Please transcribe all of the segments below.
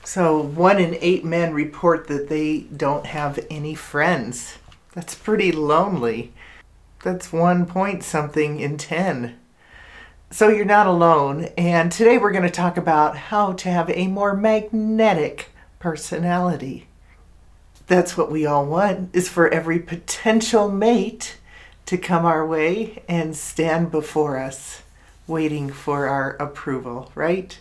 So 1 in 8 men report that they don't have any friends. That's pretty lonely. That's 1 point something in 10. So you're not alone. And today we're going to talk about how to have a more magnetic personality. That's what we all want, is for every potential mate to come our way and stand before us, waiting for our approval, right?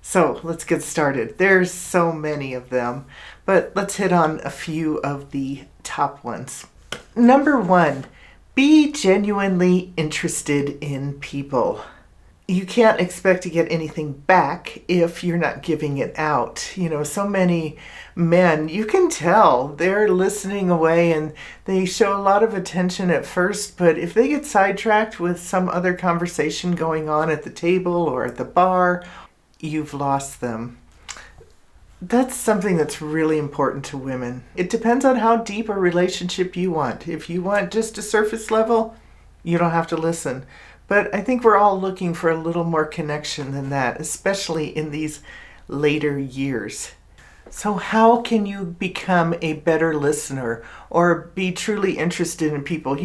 So let's get started. There's so many of them, but let's hit on a few of the top ones. Number 1, be genuinely interested in people. You can't expect to get anything back if you're not giving it out. So many men, you can tell they're listening away and they show a lot of attention at first, but if they get sidetracked with some other conversation going on at the table or at the bar, you've lost them. That's something that's really important to women. It depends on how deep a relationship you want. If you want just a surface level, you don't have to listen. But I think we're all looking for a little more connection than that, especially in these later years. So how can you become a better listener or be truly interested in people?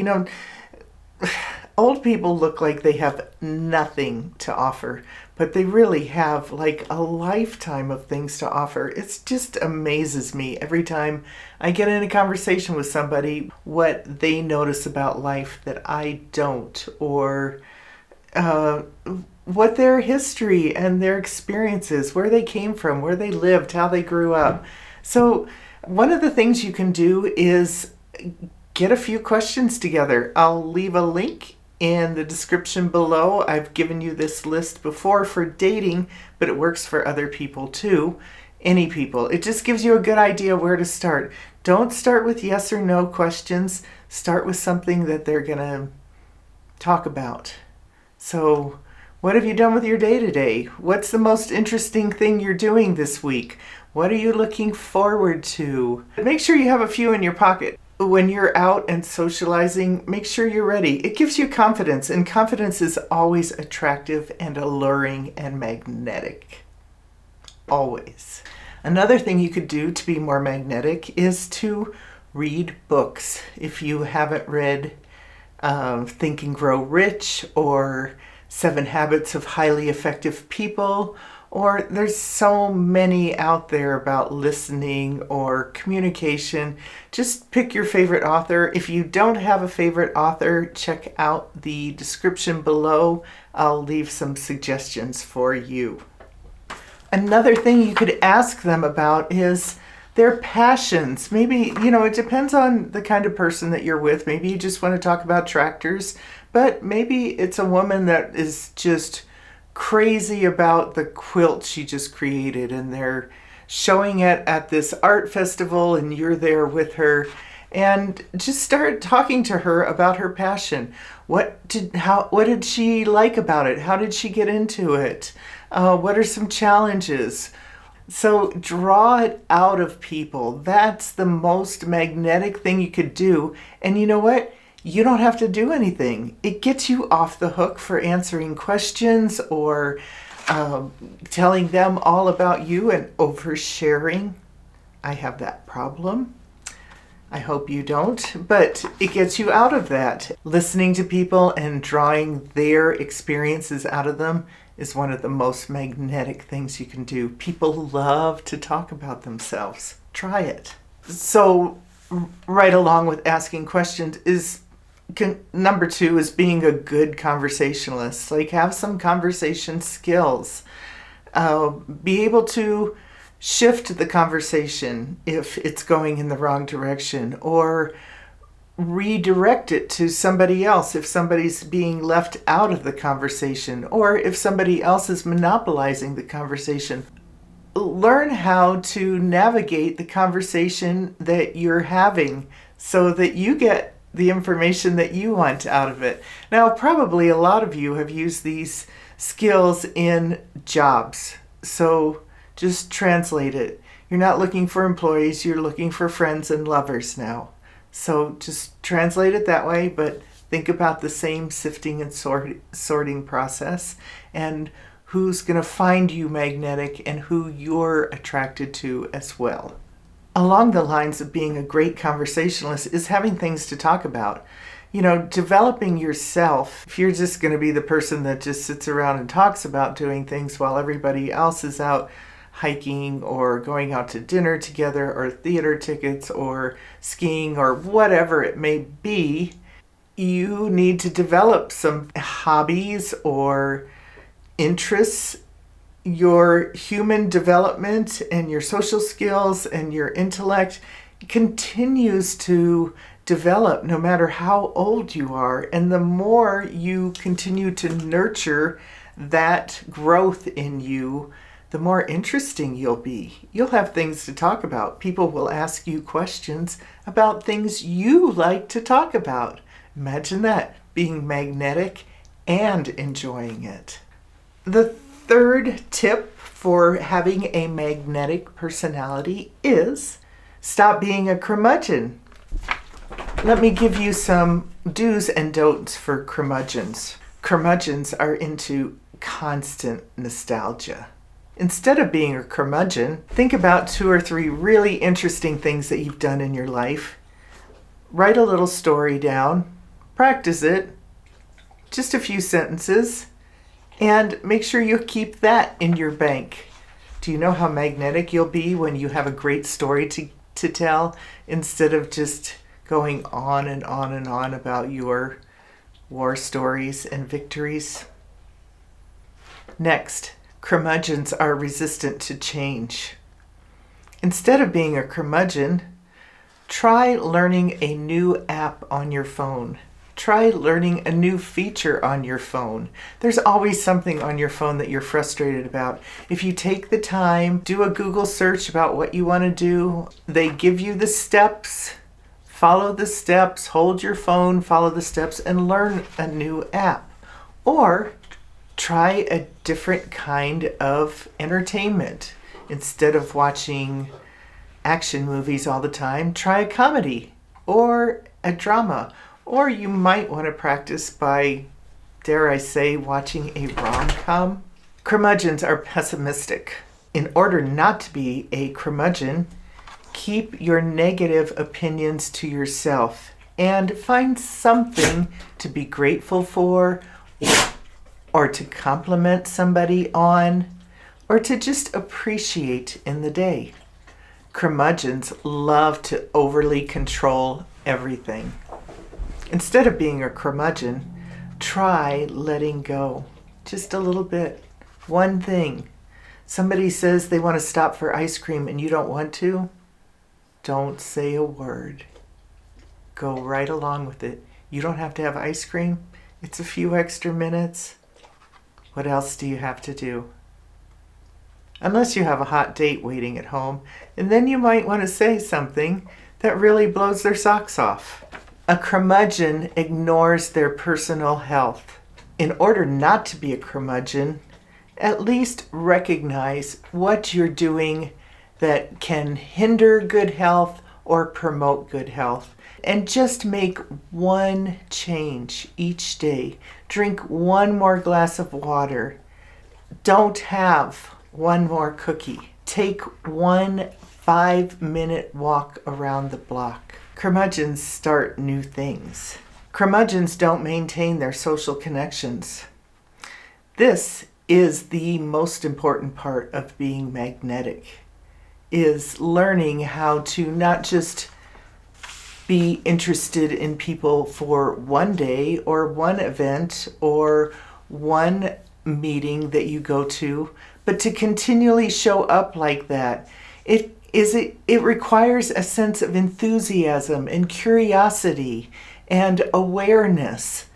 Old people look like they have nothing to offer, but they really have like a lifetime of things to offer. It just amazes me every time I get in a conversation with somebody what they notice about life that I don't, or what their history and their experiences, where they came from, where they lived, how they grew up. So one of the things you can do is get a few questions together. I'll leave a link in the description below. I've given you this list before for dating, but it works for other people too. Any people. It just gives you a good idea where to start. Don't start with yes or no questions. Start with something that they're going to talk about. So, what have you done with your day today? What's the most interesting thing you're doing this week? What are you looking forward to? Make sure you have a few in your pocket. When you're out and socializing, make sure you're ready. It gives you confidence, and confidence is always attractive and alluring and magnetic. Always. Another thing you could do to be more magnetic is to read books. If you haven't read Think and Grow Rich or 7 Habits of Highly Effective People, or there's so many out there about listening or communication. Just pick your favorite author. If you don't have a favorite author, check out the description below. I'll leave some suggestions for you. Another thing you could ask them about is their passions. Maybe, it depends on the kind of person that you're with. Maybe you just want to talk about tractors, but maybe it's a woman that is just crazy about the quilt she just created and they're showing it at this art festival and you're there with her, and just start talking to her about her passion. What did she like about it? How did she get into it? What are some challenges? So draw it out of people. That's the most magnetic thing you could do. And you know what? You don't have to do anything. It gets you off the hook for answering questions or telling them all about you and oversharing. I have that problem. I hope you don't, but it gets you out of that. Listening to people and drawing their experiences out of them is one of the most magnetic things you can do. People love to talk about themselves. Try it. So right along with asking questions is number 2 is being a good conversationalist. Like, have some conversation skills. Be able to shift the conversation if it's going in the wrong direction, or redirect it to somebody else if somebody's being left out of the conversation, or if somebody else is monopolizing the conversation. Learn how to navigate the conversation that you're having so that you get the information that you want out of it. Now, probably a lot of you have used these skills in jobs, so just translate it. You're not looking for employees, you're looking for friends and lovers now. So just translate it that way, but think about the same sifting and sorting process. And who's going to find you magnetic and who you're attracted to as well. Along the lines of being a great conversationalist is having things to talk about. Developing yourself. If you're just going to be the person that just sits around and talks about doing things while everybody else is out hiking or going out to dinner together or theater tickets or skiing or whatever it may be, you need to develop some hobbies or interests. Your human development and your social skills and your intellect continues to develop no matter how old you are. And the more you continue to nurture that growth in you, the more interesting you'll be. You'll have things to talk about. People will ask you questions about things you like to talk about. Imagine that, being magnetic and enjoying it. The third tip for having a magnetic personality is stop being a curmudgeon. Let me give you some do's and don'ts for curmudgeons. Curmudgeons are into constant nostalgia. Instead of being a curmudgeon, think about 2 or 3 really interesting things that you've done in your life. Write a little story down, practice it, just a few sentences, and make sure you keep that in your bank. Do you know how magnetic you'll be when you have a great story to tell instead of just going on and on and on about your war stories and victories? Next, curmudgeons are resistant to change. Instead of being a curmudgeon, try learning a new app on your phone. Try learning a new feature on your phone. There's always something on your phone that you're frustrated about. If you take the time, do a Google search about what you want to do. They give you the steps. Follow the steps, hold your phone, follow the steps, and learn a new app. Or try a different kind of entertainment. Instead of watching action movies all the time, try a comedy or a drama. Or you might want to practice by, dare I say, watching a rom-com. Curmudgeons are pessimistic. In order not to be a curmudgeon, keep your negative opinions to yourself and find something to be grateful for, or to compliment somebody on, or to just appreciate in the day. Curmudgeons love to overly control everything. Instead of being a curmudgeon, try letting go. Just a little bit. One thing. Somebody says they want to stop for ice cream and you don't want to. Don't say a word. Go right along with it. You don't have to have ice cream. It's a few extra minutes. What else do you have to do? Unless you have a hot date waiting at home, and then you might want to say something that really blows their socks off. A curmudgeon ignores their personal health. In order not to be a curmudgeon, at least recognize what you're doing that can hinder good health or promote good health. And just make one change each day. Drink one more glass of water. Don't have one more cookie. Take one 5-minute walk around the block. Curmudgeons start new things. Curmudgeons don't maintain their social connections. This is the most important part of being magnetic, is learning how to not just be interested in people for one day or one event or one meeting that you go to, but to continually show up like that. It requires a sense of enthusiasm and curiosity and awareness.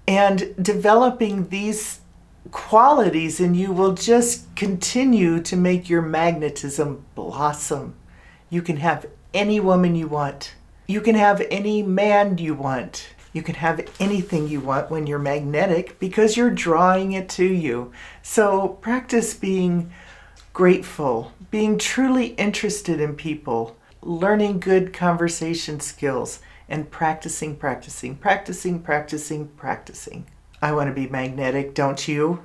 And developing these qualities in you will just continue to make your magnetism blossom. You can have any woman you want. You can have any man you want. You can have anything you want when you're magnetic because you're drawing it to you. So practice being grateful, being truly interested in people, learning good conversation skills, and practicing. I want to be magnetic, don't you?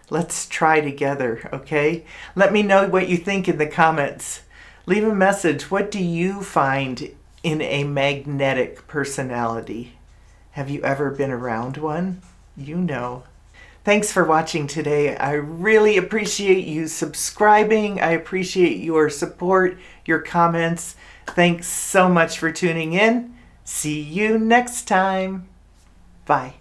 Let's try together, okay? Let me know what you think in the comments. Leave a message. What do you find in a magnetic personality? Have you ever been around one? You know. Thanks for watching today. I really appreciate you subscribing. I appreciate your support, your comments. Thanks so much for tuning in. See you next time. Bye.